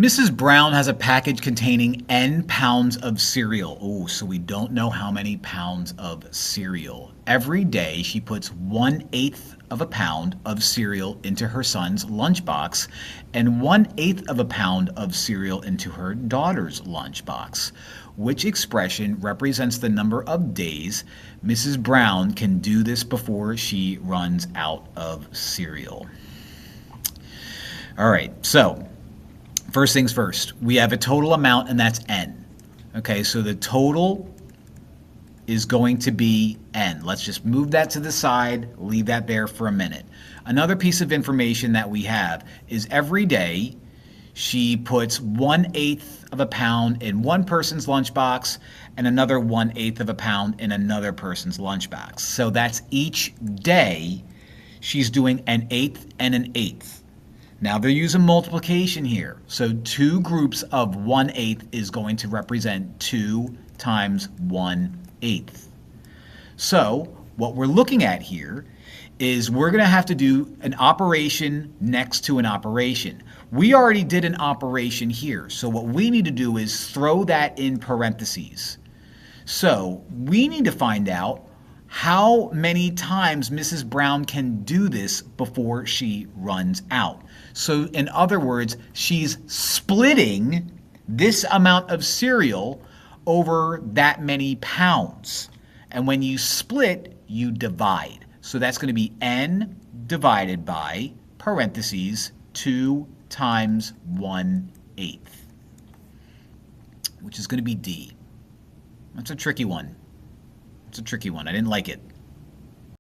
Mrs. Brown has a package containing N pounds of cereal. Oh, so we don't know how many pounds of cereal. Every day she puts 1/8 of a pound of cereal into her son's lunchbox and 1/8 of a pound of cereal into her daughter's lunchbox. Which expression represents the number of days Mrs. Brown can do this before she runs out of cereal? All right, so first things first, we have a total amount, and that's N. Okay, so the total is going to be N. Let's just move that to the side, leave that there for a minute. Another piece of information that we have is every day she puts 1/8 of a pound in one person's lunchbox and another 1/8 of a pound in another person's lunchbox. So that's each day she's doing an eighth and an eighth. Now they're using multiplication here. So two groups of 1/8 is going to represent 2 times 1/8. So what we're looking at here is we're going to have to do an operation next to an operation. We already did an operation here. So what we need to do is throw that in parentheses. So we need to find out how many times Mrs. Brown can do this before she runs out. So in other words, she's splitting this amount of cereal over that many pounds. And when you split, you divide. So that's going to be N divided by, parentheses, 2 times 1/8, which is going to be D. That's a tricky one. It's a tricky one. I didn't like it.